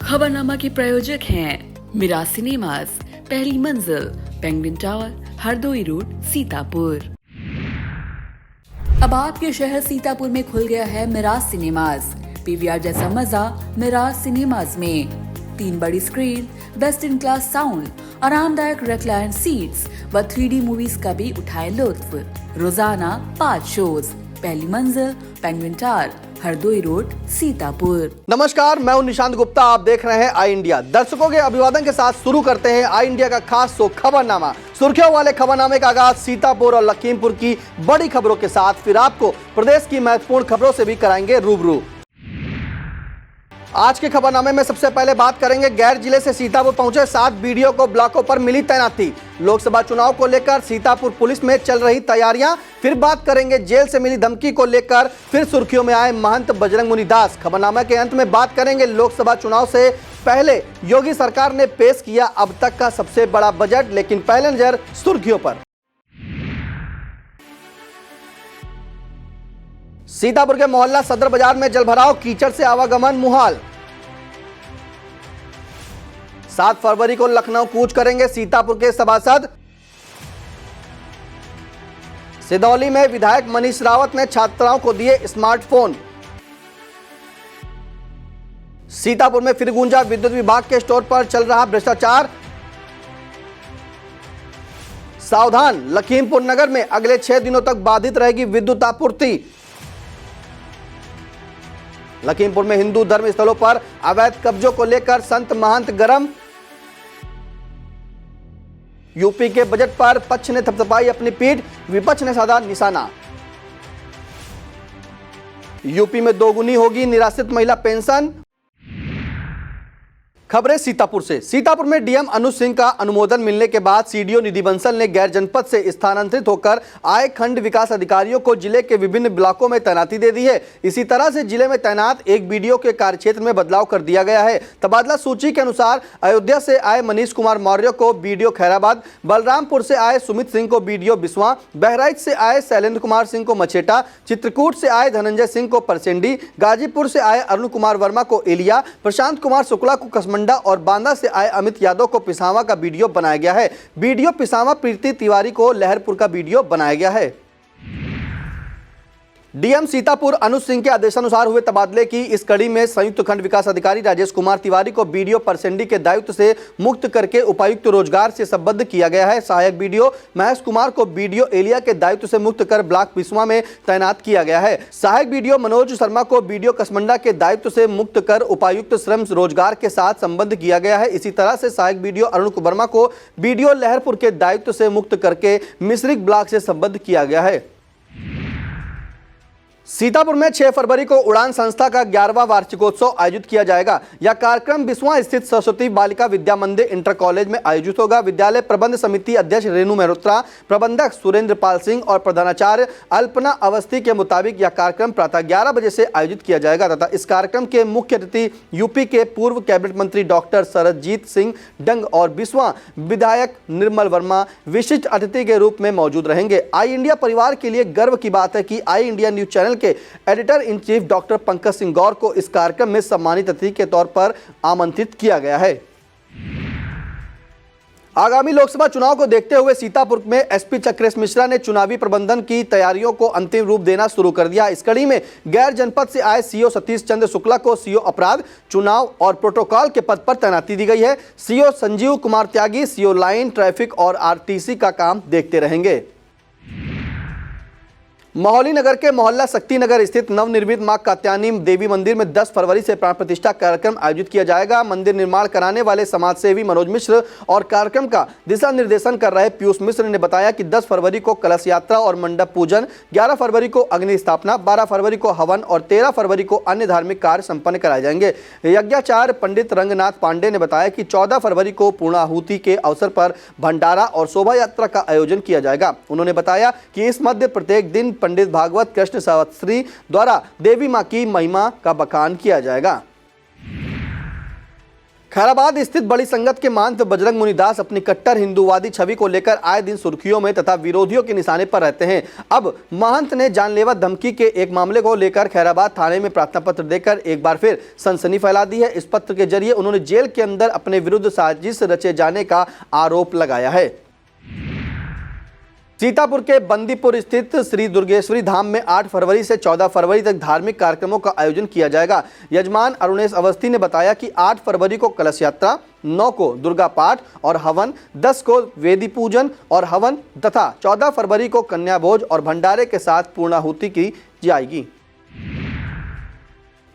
खबरनामा के प्रायोजक हैं मिराज सिनेमाज, पहली मंजिल, penguin tower, Hardoi road, Sitapur. अब आपके शहर सीतापुर में खुल गया है मिराज सिनेमाज। पीवीआर जैसा मजा मिराज सिनेमाज में। 3 बड़ी screen, best in class sound, आरामदायक रिक्लाइन सीट्स व 3D मूवीज का भी उठाए लुत्फ। रोजाना 5 शोज। पहली मंजिल, penguin tower, Hardoi road, Sitapur. नमस्कार, मैं हूं निशांत गुप्ता। आप देख रहे हैं आई इंडिया। दर्शकों के अभिवादन के साथ शुरू करते हैं आई इंडिया का खास शो खबरनामा। सुर्खियों वाले खबरनामे का आगाज सीतापुर और लखीमपुर की बड़ी खबरों के साथ, फिर आपको प्रदेश की महत्वपूर्ण खबरों से भी कराएंगे रूबरू। आज के खबरनामे में सबसे पहले बात करेंगे गैर जिले से सीतापुर पहुंचे 7 बीडीओ को ब्लॉकों पर मिली तैनाती। लोकसभा चुनाव को लेकर सीतापुर पुलिस में चल रही तैयारियां। फिर बात करेंगे जेल से मिली धमकी को लेकर, फिर सुर्खियों में आए महंत बजरंग मुनि दास। खबरनामे के अंत में बात करेंगे लोकसभा चुनाव से पहले योगी सरकार ने पेश किया अब तक का सबसे बड़ा बजट। लेकिन पहले नजर सुर्खियों पर। सीतापुर के मोहल्ला सदर बाजार में जलभराव, कीचड़ से आवागमन मुहाल। 7 फरवरी को लखनऊ कूच करेंगे सीतापुर के सभासद। सिदौली में विधायक मनीष रावत ने छात्राओं को दिए स्मार्टफोन। सीतापुर में फिर गूंजा विद्युत विभाग के स्टोर पर चल रहा भ्रष्टाचार। सावधान, लखीमपुर नगर में अगले 6 दिनों तक बाधित रहेगी विद्युत आपूर्ति। लखीमपुर में हिंदू धर्म स्थलों पर अवैध कब्जों को लेकर संत महंत गरम। यूपी के बजट पर पक्ष ने थपथपाई अपनी पीठ, विपक्ष ने साधा निशाना। यूपी में दोगुनी होगी निराश्रित महिला पेंशन। खबरें सीतापुर से। सीतापुर में डीएम अनुज सिंह का अनुमोदन मिलने के बाद सीडीओ निधि बंसल ने गैर जनपद से स्थानांतरित होकर आए खंड विकास अधिकारियों को जिले के विभिन्न ब्लॉकों में तैनाती दे दी है। इसी तरह से जिले में तैनात एक बीडीओ के कार्यक्षेत्र में बदलाव कर दिया गया है। तबादला सूची के अनुसार अयोध्या से आए मनीष कुमार मौर्य को बीडीओ खैराबाद, बलरामपुर से आए सुमित सिंह को बीडीओ बिस्वा, बहराइच से आए शैलेंद्र कुमार सिंह को मछेटा, चित्रकूट से आए धनंजय सिंह को परसेंडी, गाजीपुर से आए अरुण कुमार वर्मा को एलिया, प्रशांत कुमार शुक्ला को कसमंडा और बांदा से आए अमित यादव को पिसावा का बीडीओ बनाया गया है। बीडीओ पिसावा प्रीति तिवारी को लहरपुर का बीडीओ बनाया गया है। डीएम सीतापुर अनुज सिंह के आदेशानुसार हुए तबादले की इस कड़ी में संयुक्त खंड विकास अधिकारी राजेश कुमार तिवारी को बीडीओ परसेंडी के दायित्व से मुक्त करके उपायुक्त रोजगार से संबद्ध किया गया है। सहायक बीडीओ महेश कुमार को बीडीओ एलिया के दायित्व से मुक्त कर ब्लॉक बिस्वा में तैनात किया गया है। सहायक बीडीओ मनोज शर्मा को बीडीओ कसमंडा के दायित्व से मुक्त कर उपायुक्त श्रम रोजगार के साथ संबद्ध किया गया है। इसी तरह से सहायक बीडीओ अरुण वर्मा को बीडीओ लहरपुर के दायित्व से मुक्त करके मिश्रिक ब्लॉक से संबद्ध किया गया है। सीतापुर में 6 फरवरी को उड़ान संस्था का 11वां वार्षिकोत्सव आयोजित किया जाएगा। यह कार्यक्रम बिस्वा स्थित सरस्वती बालिका विद्या मंदिर इंटर कॉलेज में आयोजित होगा। विद्यालय प्रबंध समिति अध्यक्ष रेणु मेहरोत्रा, प्रबंधक सुरेंद्र पाल सिंह और प्रधानाचार्य अल्पना अवस्थी के मुताबिक यह कार्यक्रम प्रातः 11 बजे से आयोजित किया जाएगा तथा इस कार्यक्रम के मुख्य अतिथि यूपी के पूर्व कैबिनेट मंत्री डॉक्टर शरदजीत सिंह डंग और बिस्वा विधायक निर्मल वर्मा विशिष्ट अतिथि के रूप में मौजूद रहेंगे। आई इंडिया परिवार के लिए गर्व की बात है कि आई इंडिया न्यूज चैनल के editor in chief doctor Pankaj Singh Gaur को इस कार्यक्रम में सम्मानित अतिथि के तौर पर आमंत्रित किया गया है। आगामी लोकसभा चुनाव को देखते हुए सीतापुर में एसपी चक्रेश मिश्रा ने चुनावी प्रबंधन की तैयारियों को अंतिम रूप देना शुरू कर दिया। इस कड़ी में गैर जनपद से आए सीओ सतीश चंद्र शुक्ला को सीओ अपराध, चुनाव और प्रोटोकॉल के पद पर तैनाती दी गई है। सीओ संजीव कुमार त्यागी सीओ लाइन, ट्रैफिक और आरटीसी का काम देखते रहेंगे। महोली नगर के मोहल्ला शक्ति नगर स्थित नवनिर्मित मां कात्यायनी देवी मंदिर में 10 फरवरी से प्राण प्रतिष्ठा कार्यक्रम आयोजित किया जाएगा। मंदिर निर्माण कराने वाले समाजसेवी मनोज मिश्र और कार्यक्रम का दिशा निर्देशन कर रहे पीयूष मिश्र ने बताया कि 10 फरवरी को कलश यात्रा और मंडप पूजन, 11 फरवरी को अग्नि स्थापना, 12 फरवरी को हवन और 13 फरवरी को अन्य धार्मिक कार्य संपन्न कराए जाएंगे। यज्ञाचार्य पंडित रंगनाथ पांडे ने बताया कि 14 फरवरी को पूर्णाहुति के अवसर पर भंडारा और शोभा यात्रा का आयोजन किया जाएगा। उन्होंने बताया कि इस मध्य प्रत्येक दिन पंडित भागवत कृष्ण शास्त्री द्वारा देवी मां की महिमा का बखान किया जाएगा। खैराबाद स्थित बड़ी संगत के महंत बजरंग मुनिदास अपनी कट्टर हिंदूवादी छवि को लेकर आए दिन सुर्खियों में तथा विरोधियों के निशाने पर रहते हैं। अब महंत ने जानलेवा धमकी के एक मामले को लेकर खैराबाद थाने में प्रार्थना पत्र देकर एक बार फिर सनसनी फैला दी है। इस पत्र के जरिए उन्होंने जेल के अंदर अपने विरुद्ध साजिश रचे जाने का आरोप लगाया है। सीतापुर के बंदीपुर स्थित श्री दुर्गेश्वरी धाम में 8 फरवरी से 14 फरवरी तक धार्मिक कार्यक्रमों का आयोजन किया जाएगा। यजमान अरुणेश अवस्थी ने बताया कि 8 फरवरी को कलश यात्रा, 9 को दुर्गा पाठ और हवन, 10 को वेदी पूजन और हवन तथा 14 फरवरी को कन्या भोज और भंडारे के साथ पूर्णाहुति की जाएगी।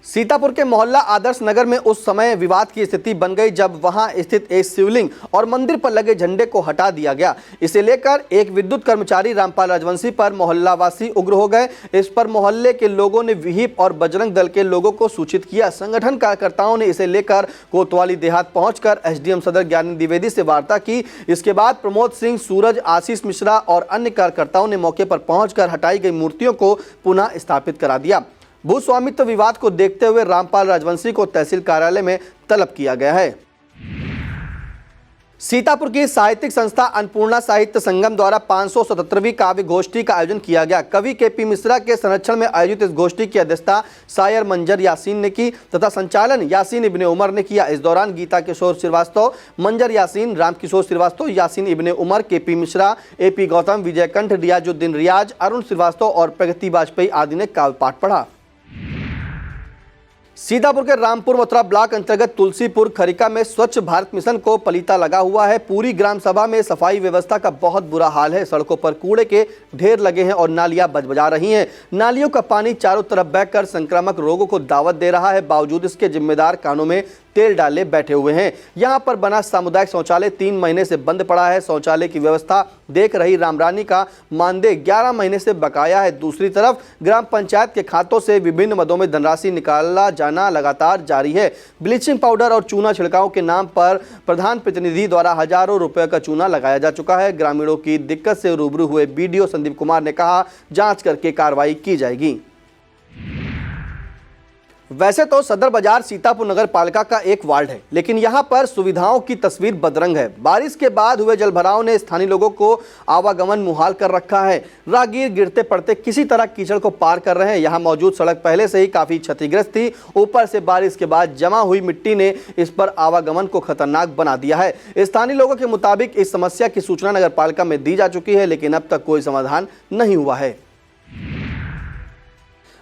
सीतापुर के मोहल्ला आदर्श नगर में उस समय विवाद की स्थिति बन गई जब वहां स्थित एक शिवलिंग और मंदिर पर लगे झंडे को हटा दिया गया। इसे लेकर एक विद्युत कर्मचारी रामपाल राजवंशी पर मोहल्लावासी उग्र हो गए। इस पर मोहल्ले के लोगों ने विहिप और बजरंग दल के लोगों को सूचित किया। संगठन कार्यकर्ताओं ने इसे लेकर कोतवाली देहात पहुंचकर एसडीएम सदर ज्ञानी द्विवेदी से वार्ता की। इसके बाद प्रमोद सिंह, सूरज, आशीष मिश्रा और अन्य कार्यकर्ताओं ने मौके पर पहुंचकर हटाई गई मूर्तियों को पुनः स्थापित करा दिया। भूस्वामित्व विवाद को देखते हुए रामपाल राजवंशी को तहसील कार्यालय में तलब किया गया है। सीतापुर की साहित्यिक संस्था अन्नपूर्णा साहित्य संगम द्वारा 577वीं काव्य गोष्ठी का आयोजन किया गया। कवि केपी मिश्रा के संरक्षण में आयोजित इस गोष्ठी की अध्यक्षता शायर मंजर यासीन ने की तथा संचालन यासीन इब्ने उमर ने किया। इस दौरान गीता किशोर श्रीवास्तव, मंजर यासीन, रामकिशोर श्रीवास्तव, यासीन इब्ने उमर, केपी मिश्रा, एपी गौतम, विजय कंठ, रियाजुद्दीन रियाज, अरुण श्रीवास्तव और प्रगति वाजपेयी आदि ने काव्य पाठ पढ़ा। सीतापुर के रामपुर मथुरा ब्लॉक अंतर्गत तुलसीपुर खरिका में स्वच्छ भारत मिशन को पलीता लगा हुआ है। पूरी ग्राम सभा में सफाई व्यवस्था का बहुत बुरा हाल है। सड़कों पर कूड़े के ढेर लगे हैं और नालियां बजबजा रही हैं। नालियों का पानी चारों तरफ बहकर संक्रामक रोगों को दावत दे रहा है। बावजूद इसके जिम्मेदार कानों में तेल डाले बैठे हुए हैं। यहां पर बना सामुदायिक शौचालय 3 महीने से बंद पड़ा है। शौचालय की व्यवस्था देख रही रामरानी का मानदेय 11 महीने से बकाया है। दूसरी तरफ ग्राम पंचायत के खातों से विभिन्न मदों में धनराशि निकाला जाना लगातार जारी है। ब्लीचिंग पाउडर और चूना छिड़काव के नाम पर प्रधान प्रतिनिधि द्वारा हजारों रुपए का चूना लगाया जा चुका है। ग्रामीणों की दिक्कत से रूबरू हुए बीडीओ संदीप कुमार ने कहा, जांच करके कार्रवाई की जाएगी। वैसे तो सदर बाजार सीतापुर नगर पालिका का एक वार्ड है, लेकिन यहां पर सुविधाओं की तस्वीर बदरंग है। बारिश के बाद हुए जलभराव ने स्थानीय लोगों को आवागमन मुहाल कर रखा है। राहगीर गिरते पड़ते किसी तरह कीचड़ को पार कर रहे हैं। यहां मौजूद सड़क पहले से ही काफी क्षतिग्रस्त थी। ऊपर से बारिश के बाद जमा हुई मिट्टी ने इस पर आवागमन को खतरनाक बना दिया है। स्थानीय लोगों के मुताबिक इस समस्या की सूचना नगर पालिका में दी जा चुकी है, लेकिन अब तक कोई समाधान नहीं हुआ है।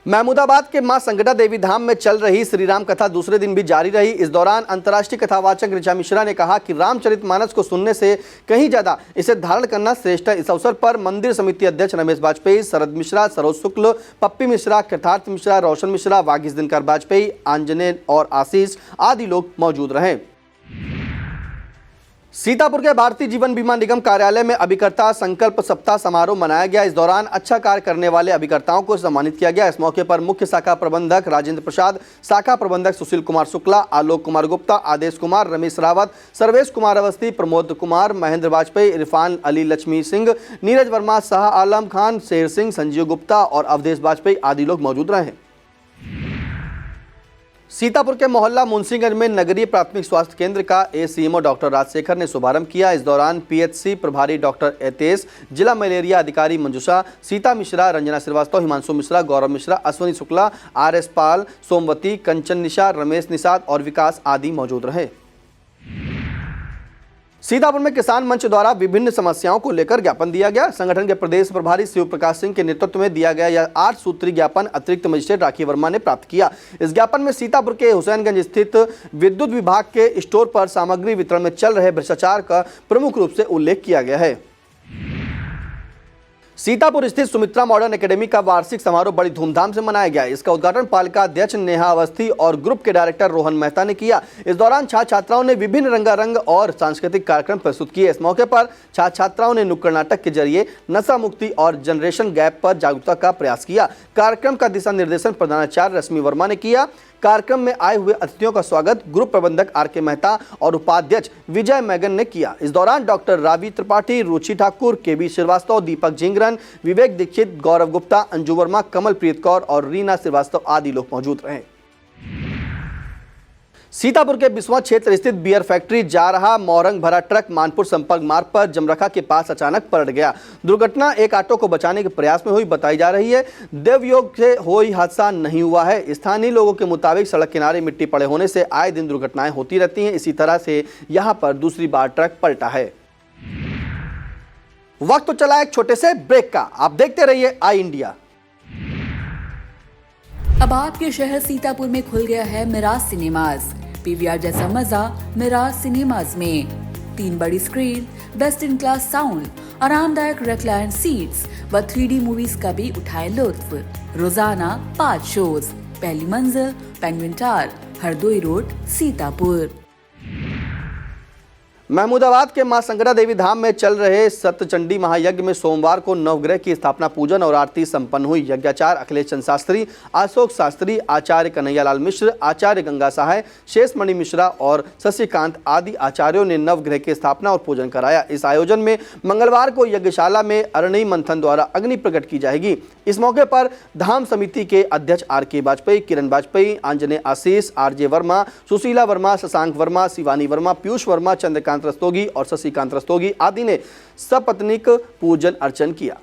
महमूदाबाद के मां संकटा देवी धाम में चल रही श्री राम कथा दूसरे दिन भी जारी रही। इस दौरान अंतर्राष्ट्रीय कथावाचक ऋचा मिश्रा ने कहा कि रामचरितमानस को सुनने से कहीं ज्यादा इसे धारण करना श्रेष्ठ है। इस अवसर पर मंदिर समिति अध्यक्ष रमेश वाजपेयी, शरद मिश्रा, सरोज शुक्ल, पप्पी मिश्रा, कृतार्थ मिश्रा, रोशन मिश्रा, वागीश दिनकर वाजपेयी, आंजनेय और आशीष आदि लोग मौजूद रहे। सीतापुर के भारतीय जीवन बीमा निगम कार्यालय में अभिकर्ता संकल्प सप्ताह समारोह मनाया गया। इस दौरान अच्छा कार्य करने वाले अभिकर्ताओं को सम्मानित किया गया। इस मौके पर मुख्य शाखा प्रबंधक राजेंद्र प्रसाद, शाखा प्रबंधक सुशील कुमार शुक्ला, आलोक कुमार गुप्ता, आदेश कुमार, रमेश रावत, सर्वेश कुमार अवस्थी, प्रमोद कुमार, महेंद्र वाजपेयी, इरफान अली, लक्ष्मी सिंह, नीरज वर्मा, शाह आलम खान, शेर सिंह, संजीव गुप्ता और अवधेश वाजपेयी आदि लोग मौजूद रहे। सीतापुर के मोहल्ला मुंशीगंज में नगरीय प्राथमिक स्वास्थ्य केंद्र का एसीएमओ डॉक्टर राजशेखर ने शुभारंभ किया। इस दौरान पीएचसी प्रभारी डॉक्टर एतेश, जिला मलेरिया अधिकारी मंजुषा, सीता मिश्रा, रंजना श्रीवास्तव, हिमांशु मिश्रा, गौरव मिश्रा, अश्विनी शुक्ला, आरएस पाल, सोमवती, कंचन निशा, रमेश निषाद और विकास आदि मौजूद रहे। सीतापुर में किसान मंच द्वारा विभिन्न समस्याओं को लेकर ज्ञापन दिया गया। संगठन के प्रदेश प्रभारी शिव प्रकाश सिंह के नेतृत्व में दिया गया यह 8 सूत्री ज्ञापन अतिरिक्त मजिस्ट्रेट राखी वर्मा ने प्राप्त किया। इस ज्ञापन में सीतापुर के हुसैनगंज स्थित विद्युत विभाग के स्टोर पर सामग्री वितरण में चल रहे भ्रष्टाचार का प्रमुख रूप से उल्लेख किया गया है। सीतापुर स्थित सुमित्रा मॉडर्न एकेडमी का वार्षिक समारोह बड़ी धूमधाम से मनाया गया। इसका उद्घाटन पालिका अध्यक्ष नेहा अवस्थी और ग्रुप के डायरेक्टर रोहन मेहता ने किया। इस दौरान छात्र छात्राओं ने विभिन्न रंगारंग और सांस्कृतिक कार्यक्रम प्रस्तुत किए। इस मौके पर छात्र छात्राओं ने नुक्कड़ नाटक के जरिए नशा मुक्ति और जनरेशन गैप पर जागरूकता का प्रयास किया। कार्यक्रम का दिशा निर्देशन प्रधानाचार्य रश्मि वर्मा ने किया। कार्यक्रम में आए हुए अतिथियों का स्वागत ग्रुप प्रबंधक आर.के. मेहता और उपाध्यक्ष विजय मैगन ने किया। इस दौरान डॉक्टर रावी त्रिपाठी, रुचि ठाकुर, के.बी. श्रीवास्तव, दीपक झिंगरन, विवेक दीक्षित, गौरव गुप्ता, अंजू वर्मा, कमलप्रीत कौर और रीना श्रीवास्तव आदि लोग मौजूद रहे। सीतापुर के बिस्वा क्षेत्र स्थित बियर फैक्ट्री जा रहा मौरंग भरा ट्रक मानपुर संपर्क मार्ग पर जमरखा के पास अचानक पलट गया। दुर्घटना एक ऑटो को बचाने के प्रयास में हुई बताई जा रही है। देवयोग से कोई हादसा नहीं हुआ है। स्थानीय लोगों के मुताबिक सड़क किनारे मिट्टी पड़े होने से आए दिन दुर्घटनाएं होती रहती हैं। इसी तरह से यहां पर दूसरी बार ट्रक पलटा है। वक्त तो चला एक छोटे से ब्रेक का। आप देखते रहिए आई इंडिया। अब आपके शहर सीतापुर में खुल गया है मिराज सिनेमाज। पीवीआर जैसा मजा मिराज सिनेमाज में। 3 बड़ी screen, best in class sound, आरामदायक रेक्लाइन सीट्स व 3D मूवीज का भी उठाए लुत्फ। रोजाना 5 शोज। पहली मंजिल penguin tower, Hardoi road, Sitapur. Mahmudabad के मां संगरा देवी धाम में चल रहे सप्तचंडी महायज्ञ में सोमवार को नवग्रह की स्थापना पूजन और आरती संपन्न हुई। यज्ञाचार्य अखिलेश चंद्र शास्त्री, अशोक शास्त्री, आचार्य कन्हैयालाल मिश्र, आचार्य गंगा सहाय, शेषमणि मिश्रा और शशिकांत आदि आचार्यों ने नवग्रह की स्थापना और पूजन कराया। इस आयोजन में मंगलवार को यज्ञशाला में अरणि मंथन द्वारा अग्नि प्रकट की जाएगी। इस मौके पर धाम समिति के अध्यक्ष RK वाजपेयी, किरण वाजपेयी, आंजनेय आशीष, RJ वर्मा, सुशीला वर्मा, शशांक वर्मा, शिवानी वर्मा, पीयूष वर्मा, चंद्रकांत रस्तोगी और शशिकांत रस्तोगी आदि ने सपत्नीक पूजन अर्चन किया।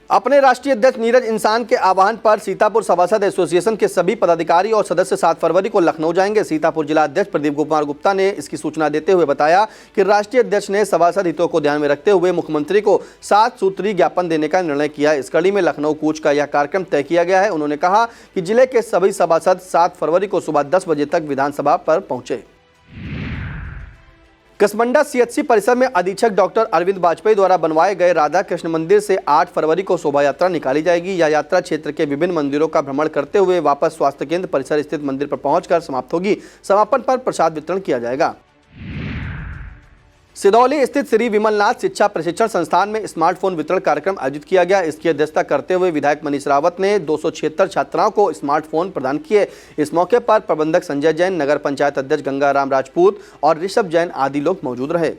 अपने राष्ट्रीय अध्यक्ष नीरज इंसान के आह्वान पर सीतापुर सभासद एसोसिएशन के सभी पदाधिकारी और सदस्य 7 फरवरी को लखनऊ जाएंगे। सीतापुर जिला अध्यक्ष प्रदीप कुमार गुप्ता ने इसकी सूचना देते हुए बताया कि राष्ट्रीय अध्यक्ष ने सभासद हितों को ध्यान में रखते हुए मुख्यमंत्री को 7 सूत्री ज्ञापन देने का निर्णय किया। इस कड़ी में लखनऊ कूच का यह कार्यक्रम तय किया गया है। उन्होंने कहा कि जिले के सभी सभासद 7 फरवरी को सुबह 10 बजे तक विधानसभा पर पहुंचे। कसमंडा CHC परिसर में अधीक्षक डॉक्टर अरविंद वाजपेयी द्वारा बनवाए गए राधा कृष्ण मंदिर से 8 फरवरी को शोभा यात्रा निकाली जाएगी। यह यात्रा क्षेत्र के विभिन्न मंदिरों का भ्रमण करते हुए वापस स्वास्थ्य केंद्र परिसर स्थित मंदिर पर पहुंचकर समाप्त होगी। समापन पर प्रसाद वितरण किया जाएगा। सिदौली स्थित श्री विमलनाथ शिक्षा प्रशिक्षण संस्थान में स्मार्टफोन वितरण कार्यक्रम आयोजित किया गया। इसकी अध्यक्षता करते हुए विधायक मनीष रावत ने 276 छात्राओं को स्मार्टफोन प्रदान किए। इस मौके पर प्रबंधक संजय जैन, नगर पंचायत अध्यक्ष गंगाराम राजपूत और ऋषभ जैन आदि लोग मौजूद रहे।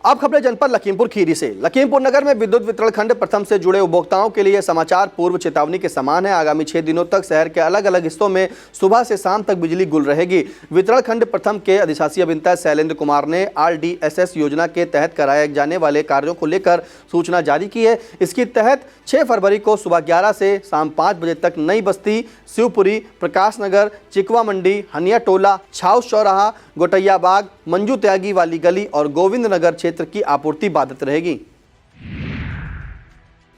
अब खबरें जनपद लखीमपुर खीरी से। लखीमपुर नगर में विद्युत वितरण खंड प्रथम से जुड़े उपभोक्ताओं के लिए समाचार पूर्व चेतावनी के समान है। आगामी 6 दिनों तक शहर के अलग अलग हिस्सों में सुबह से शाम तक बिजली गुल रहेगी। वितरण खंड प्रथम के अधिशासी अभियंता शैलेंद्र कुमार ने RDSS योजना के तहत कराए जाने वाले कार्यों को लेकर सूचना जारी की है। इसके तहत 6 फरवरी को सुबह 11 से शाम 5 बजे तक नई बस्ती, शिवपुरी, प्रकाश नगर, चिकवा मंडी, हनिया टोला, छाउस चौराहा, गोटैया बाग, मंजू त्यागी वाली गली और गोविंद नगर क्षेत्र की आपूर्ति बाधित रहेगी।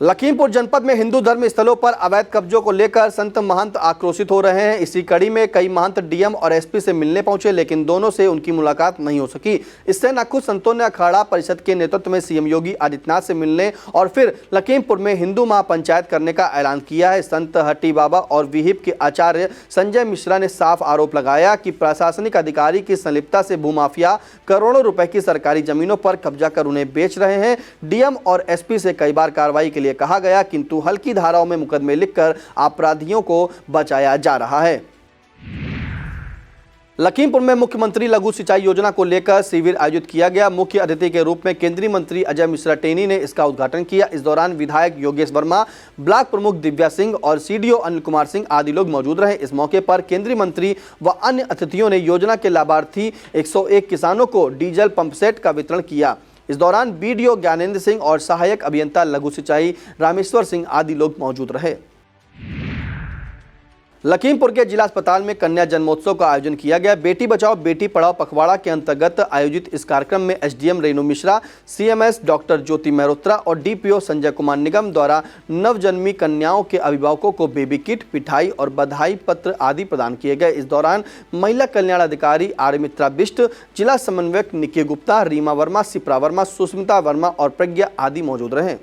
लखीमपुर जनपद में हिंदू धर्म स्थलों पर अवैध कब्जों को लेकर संत महंत आक्रोशित हो रहे हैं। इसी कड़ी में कई महंत DM और SP से मिलने पहुंचे, लेकिन दोनों से उनकी मुलाकात नहीं हो सकी। इससे नाखुश संतों ने अखाड़ा परिषद के नेतृत्व में CM योगी आदित्यनाथ से मिलने और फिर लखीमपुर में हिंदू महापंचायत करने का ऐलान किया है। संत हट्टी बाबा और विहिप के आचार्य संजय मिश्रा ने साफ आरोप लगाया कि प्रशासनिक अधिकारी की संलिप्तता से भूमाफिया करोड़ों रुपए की सरकारी जमीनों पर कब्जा कर उन्हें बेच रहे हैं। DM और SP से कई बार कार्रवाई के लिए कहा गया, किंतु हल्की धाराओं में मुकदमे लिखकर अपराधियों को बचाया जा रहा है। लखीमपुर में मुख्यमंत्री लघु सिंचाई योजना को लेकर शिविर आयोजित किया गया। मुख्य अतिथि के रूप में केंद्रीय मंत्री अजय मिश्रा टेनी ने इसका उद्घाटन किया। इस दौरान विधायक योगेश वर्मा, ब्लॉक प्रमुख दिव्या सिंह और CDO अनिल कुमार सिंह आदि लोग मौजूद रहे। इस मौके पर केंद्रीय मंत्री व अन्य अतिथियों ने योजना के लाभार्थी 101 किसानों को डीजल पंप सेट का वितरण किया। इस दौरान BDO ज्ञानेंद्र सिंह और सहायक अभियंता लघु सिंचाई रामेश्वर सिंह आदि लोग मौजूद रहे। लखीमपुर के जिला अस्पताल में कन्या जन्मोत्सव का आयोजन किया गया। बेटी बचाओ बेटी पढ़ाओ पखवाड़ा के अंतर्गत आयोजित इस कार्यक्रम में SDM Renu Mishra, CMS doctor Jyoti Mehrotra और DPO संजय कुमार निगम द्वारा नवजन्मी कन्याओं के अभिभावकों को बेबी किट, मिठाई और बधाई पत्र आदि प्रदान किए गए। इस दौरान महिला कल्याण अधिकारी आर्यमित्रा बिष्ट, जिला समन्वयक निकी गुप्ता, रीमा वर्मा, सिप्रा वर्मा, सुष्मिता वर्मा और प्रज्ञा आदि मौजूद रहे।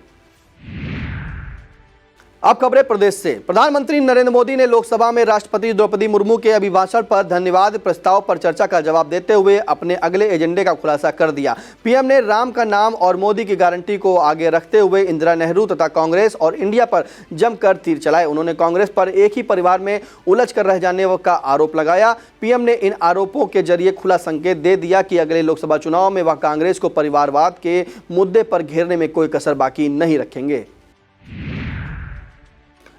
अब खबरें प्रदेश से। प्रधानमंत्री नरेंद्र मोदी ने लोकसभा में राष्ट्रपति द्रौपदी मुर्मू के अभिभाषण पर धन्यवाद प्रस्ताव पर चर्चा का जवाब देते हुए अपने अगले एजेंडे का खुलासा कर दिया। PM ने राम का नाम और मोदी की गारंटी को आगे रखते हुए इंदिरा नेहरू तथा कांग्रेस और इंडिया पर जमकर तीर चलाए। उन्होंने कांग्रेस पर एक ही परिवार में उलझ कर रह जाने का आरोप लगाया। PM ने इन आरोपों के जरिए खुला संकेत दे दिया कि अगले लोकसभा चुनाव में वह कांग्रेस को परिवारवाद के मुद्दे पर घेरने में कोई कसर बाकी नहीं रखेंगे।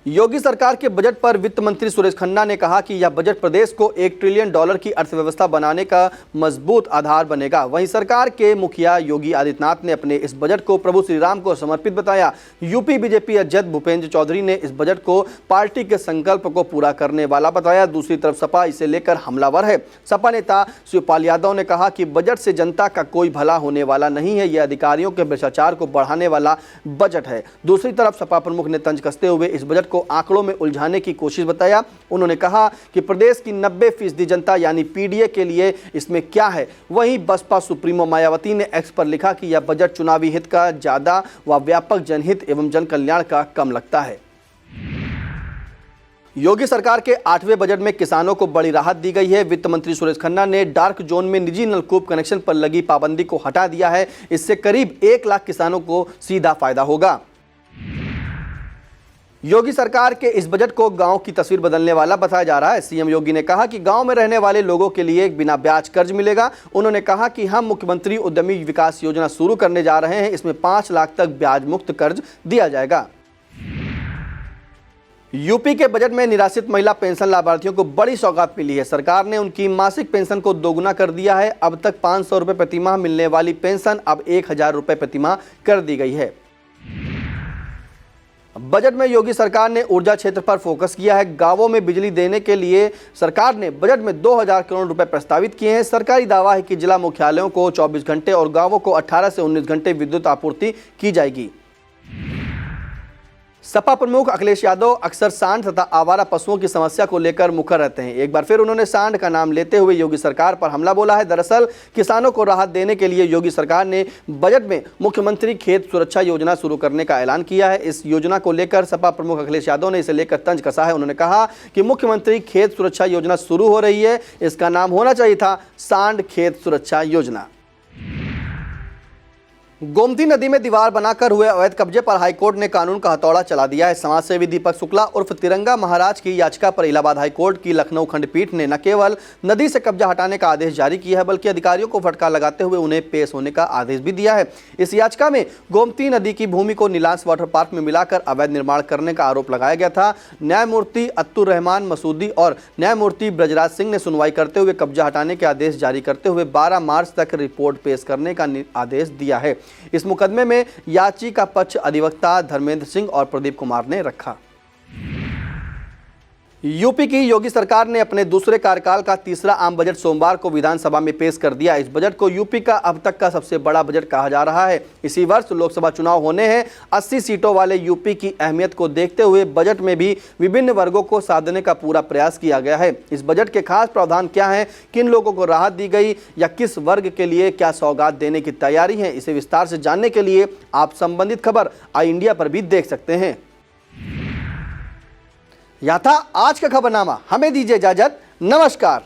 योगी सरकार के बजट पर वित्त मंत्री सुरेश खन्ना ने कहा कि यह बजट प्रदेश को $1 ट्रिलियन की अर्थव्यवस्था बनाने का मजबूत आधार बनेगा। वहीं सरकार के मुखिया योगी आदित्यनाथ ने अपने इस बजट को प्रभु श्री राम को समर्पित बताया। यूपी बीजेपी अध्यक्ष भूपेंद्र चौधरी ने इस बजट को पार्टी के संकल्प को पूरा करने वाला बताया। दूसरी तरफ सपा इसे लेकर हमलावर है। सपा नेता शिवपाल यादव ने कहा कि बजट से जनता का कोई भला होने वाला नहीं है, यह अधिकारियों के भ्रष्टाचार को बढ़ाने वाला बजट है। दूसरी तरफ सपा प्रमुख ने तंज कसते हुए इस बजट को आंकड़ों में उलझाने की कोशिश बताया। उन्होंने कहा कि प्रदेश की 90% जनता यानी पीडीए के लिए इसमें क्या है। वहीं बसपा सुप्रीमो मायावती ने एक्स पर लिखा कि यह बजट चुनावी हित का ज्यादा व व्यापक जनहित एवं जन कल्याण का कम लगता है। योगी सरकार के 8वें बजट में किसानों को बड़ी राहत दी गई है। वित्त मंत्री सुरेश खन्ना ने डार्क जोन में निजी नलकूप कनेक्शन पर लगी पाबंदी को हटा दिया है। इससे करीब 1 लाख किसानों को सीधा फायदा होगा। योगी सरकार के इस बजट को गांव की तस्वीर बदलने वाला बताया जा रहा है। सीएम योगी ने कहा कि गांव में रहने वाले लोगों के लिए बिना ब्याज कर्ज मिलेगा। उन्होंने कहा कि हम मुख्यमंत्री उद्यमी विकास योजना शुरू करने जा रहे हैं। इसमें 5 लाख तक ब्याज मुक्त कर्ज दिया जाएगा। यूपी के बजट में निराश्रित महिला पेंशन लाभार्थियों को बड़ी सौगात मिली है। सरकार ने उनकी मासिक पेंशन को दोगुना कर दिया है। अब तक 500 रुपये प्रतिमाह मिलने वाली पेंशन अब 1000 रुपये प्रतिमाह कर दी गई है। बजट में योगी सरकार ने ऊर्जा क्षेत्र पर फोकस किया है। गांवों में बिजली देने के लिए सरकार ने बजट में 2000 करोड़ रुपए प्रस्तावित किए हैं। सरकारी दावा है कि जिला मुख्यालयों को 24 घंटे और गांवों को 18 से 19 घंटे विद्युत आपूर्ति की जाएगी। सपा प्रमुख अखिलेश यादव अक्सर सांड तथा आवारा पशुओं की समस्या को लेकर मुखर रहते हैं। एक बार फिर उन्होंने सांड का नाम लेते हुए योगी सरकार पर हमला बोला है। दरअसल किसानों को राहत देने के लिए योगी सरकार ने बजट में मुख्यमंत्री खेत सुरक्षा योजना शुरू करने का ऐलान किया है। इस योजना को लेकर सपा प्रमुख अखिलेश यादव ने इसे लेकर तंज कसा है। उन्होंने कहा कि मुख्यमंत्री खेत सुरक्षा योजना शुरू हो रही है, इसका नाम होना चाहिए था सांड खेत सुरक्षा योजना। गोमती नदी में दीवार बनाकर हुए अवैध कब्जे पर हाईकोर्ट ने कानून का हथौड़ा चला दिया है। समाजसेवी दीपक शुक्ला उर्फ तिरंगा महाराज की याचिका पर इलाहाबाद हाईकोर्ट की लखनऊ खंडपीठ ने न केवल नदी से कब्जा हटाने का आदेश जारी किया है, बल्कि अधिकारियों को फटकार लगाते हुए उन्हें पेश होने का आदेश भी दिया है। इस याचिका में गोमती नदी की भूमि को नीलांश वाटर पार्क में मिलाकर अवैध निर्माण करने का आरोप लगाया गया था। न्यायमूर्ति अत्तुर रहमान मसूदी और न्यायमूर्ति ब्रजराज सिंह ने सुनवाई करते हुए कब्जा हटाने के आदेश जारी करते हुए 12 मार्च तक रिपोर्ट पेश करने का आदेश दिया है। इस मुकदमे में याचिका पक्ष अधिवक्ता धर्मेंद्र सिंह और प्रदीप कुमार ने रखा। यूपी की योगी सरकार ने अपने दूसरे कार्यकाल का तीसरा आम बजट सोमवार को विधानसभा में पेश कर दिया। इस बजट को यूपी का अब तक का सबसे बड़ा बजट कहा जा रहा है। इसी वर्ष लोकसभा चुनाव होने हैं। 80 सीटों वाले यूपी की अहमियत को देखते हुए बजट में भी विभिन्न वर्गों को साधने का पूरा प्रयास किया गया है। इस बजट के खास प्रावधान क्या हैं, किन लोगों को राहत दी गई या किस वर्ग के लिए क्या सौगात देने की तैयारी है, इसे विस्तार से जानने के लिए आप संबंधित खबर आई इंडिया पर भी देख सकते हैं। यह था आज का खबरनामा। हमें दीजिए इजाजत। नमस्कार।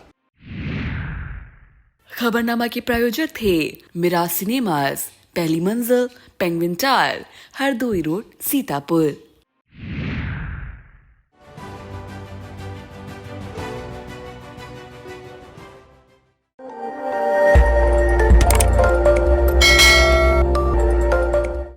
खबरनामा के प्रायोजक थे मिराज सिनेमाज, पहली मंजिल, penguin tower, Hardoi road, Sitapur.